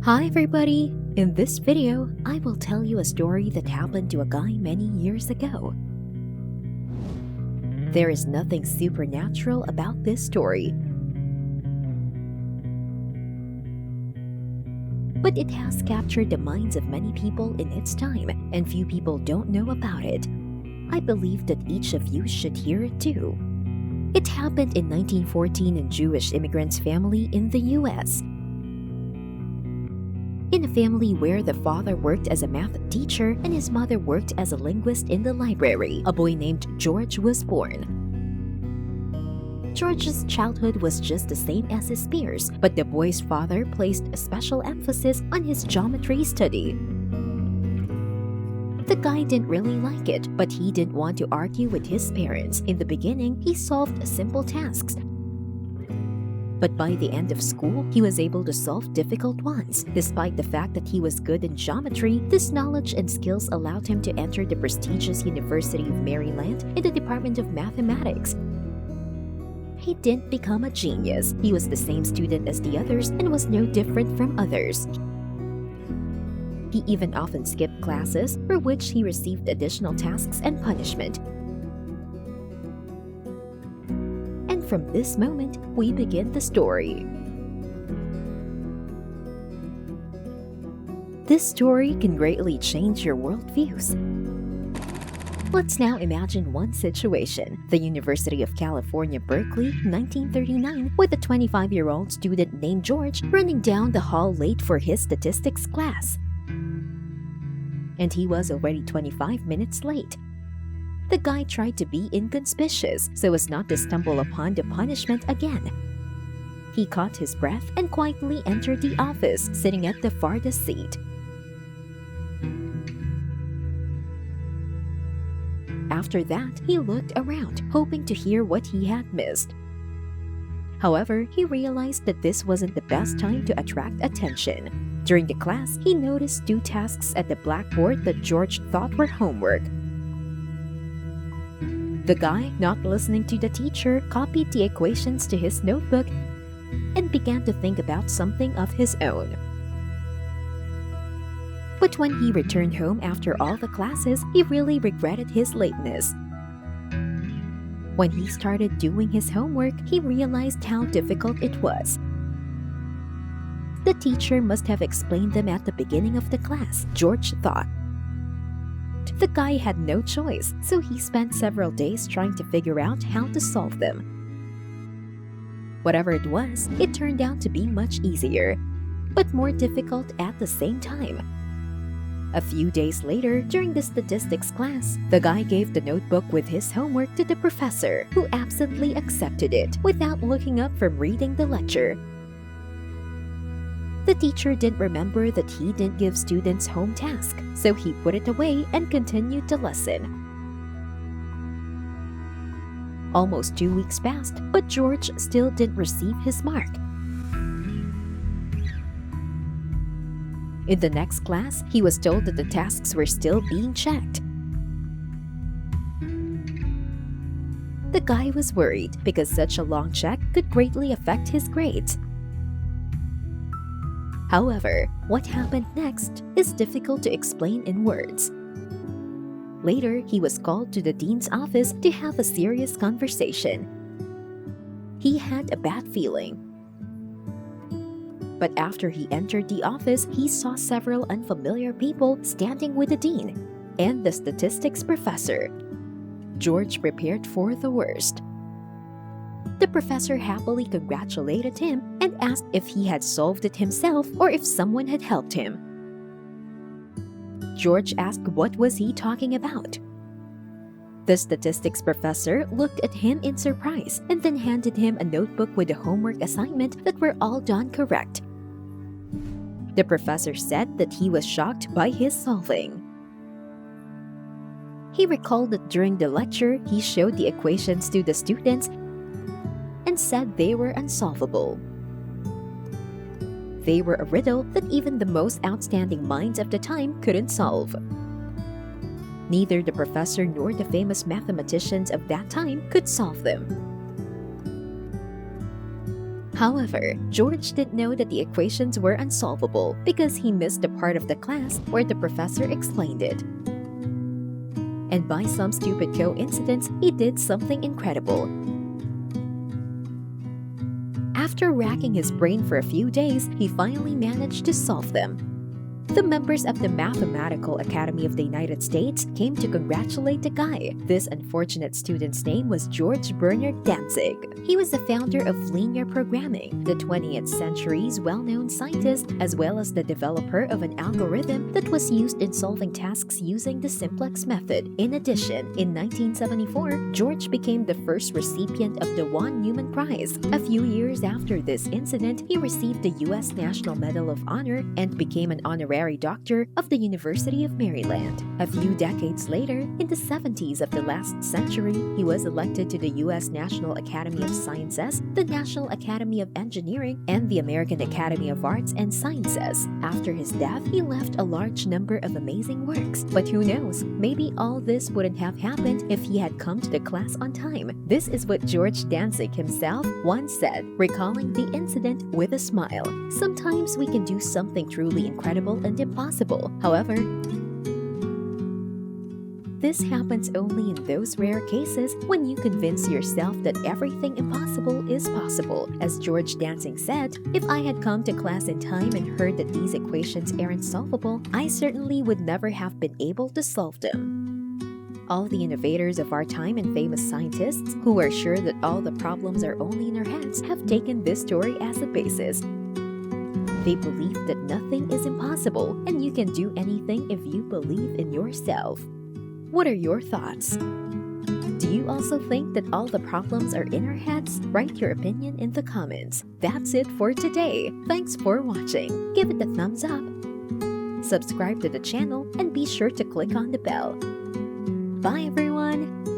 Hi everybody! In this video, I will tell you a story that happened to a guy many years ago. There is nothing supernatural about this story, but it has captured the minds of many people in its time, and few people don't know about it. I believe that each of you should hear it too. It happened in 1914 in Jewish immigrants' family in the US. In a family where the father worked as a math teacher and his mother worked as a linguist in the library, a boy named George was born. George's childhood was just the same as his peers, but the boy's father placed a special emphasis on his geometry study. The guy didn't really like it, but he didn't want to argue with his parents. In the beginning, he solved simple tasks. But by the end of school, he was able to solve difficult ones. Despite the fact that he was good in geometry, this knowledge and skills allowed him to enter the prestigious University of Maryland in the Department of Mathematics. He didn't become a genius. He was the same student as the others and was no different from others. He even often skipped classes, for which he received additional tasks and punishment. And from this moment, we begin the story. This story can greatly change your worldviews. Let's now imagine one situation: the University of California, Berkeley, 1939, with a 25-year-old student named George running down the hall late for his statistics class. And he was already 25 minutes late. The guy tried to be inconspicuous so as not to stumble upon the punishment again. He caught his breath and quietly entered the office, sitting at the farthest seat. After that, he looked around, hoping to hear what he had missed. However, he realized that this wasn't the best time to attract attention. During the class, he noticed two tasks at the blackboard that George thought were homework. The guy, not listening to the teacher, copied the equations to his notebook and began to think about something of his own. But when he returned home after all the classes, he really regretted his lateness. When he started doing his homework, he realized how difficult it was. The teacher must have explained them at the beginning of the class, George thought. The guy had no choice, so he spent several days trying to figure out how to solve them. Whatever it was, it turned out to be much easier, but more difficult at the same time. A few days later, during the statistics class, the guy gave the notebook with his homework to the professor, who absently accepted it without looking up from reading the lecture. The teacher didn't remember that he didn't give students home task, so he put it away and continued the lesson. Almost 2 weeks passed, but George still didn't receive his mark. In the next class, he was told that the tasks were still being checked. The guy was worried because such a long check could greatly affect his grades. However, what happened next is difficult to explain in words. Later, he was called to the dean's office to have a serious conversation. He had a bad feeling. But after he entered the office, he saw several unfamiliar people standing with the dean and the statistics professor. George prepared for the worst. The professor happily congratulated him and asked if he had solved it himself or if someone had helped him. George asked what was he talking about. The statistics professor looked at him in surprise and then handed him a notebook with the homework assignment that were all done correct. The professor said that he was shocked by his solving. He recalled that during the lecture, he showed the equations to the students and said they were unsolvable. They were a riddle that even the most outstanding minds of the time couldn't solve. Neither the professor nor the famous mathematicians of that time could solve them. However, George didn't know that the equations were unsolvable because he missed the part of the class where the professor explained it. And by some stupid coincidence, he did something incredible. After racking his brain for a few days, he finally managed to solve them. The members of the Mathematical Academy of the United States came to congratulate the guy. This unfortunate student's name was George Bernard Dantzig. He was the founder of linear programming, the 20th century's well-known scientist, as well as the developer of an algorithm that was used in solving tasks using the simplex method. In addition, in 1974, George became the first recipient of the von Neumann Prize. A few years after this incident, he received the U.S. National Medal of Honor and became an honorary doctor of the University of Maryland. A few decades later, in the 70s of the last century, he was elected to the U.S. National Academy of Sciences, the National Academy of Engineering, and the American Academy of Arts and Sciences. After his death, he left a large number of amazing works. But who knows, maybe all this wouldn't have happened if he had come to the class on time. This is what George Dantzig himself once said, recalling the incident with a smile. Sometimes we can do something truly incredible and impossible. However, this happens only in those rare cases when you convince yourself that everything impossible is possible. As George Dantzig said, if I had come to class in time and heard that these equations aren't solvable, I certainly would never have been able to solve them. All the innovators of our time and famous scientists who are sure that all the problems are only in our heads have taken this story as a basis. They believe that nothing is impossible and you can do anything if you believe in yourself. What are your thoughts? Do you also think that all the problems are in our heads? Write your opinion in the comments. That's it for today. Thanks for watching. Give it a thumbs up. Subscribe to the channel and be sure to click on the bell. Bye everyone!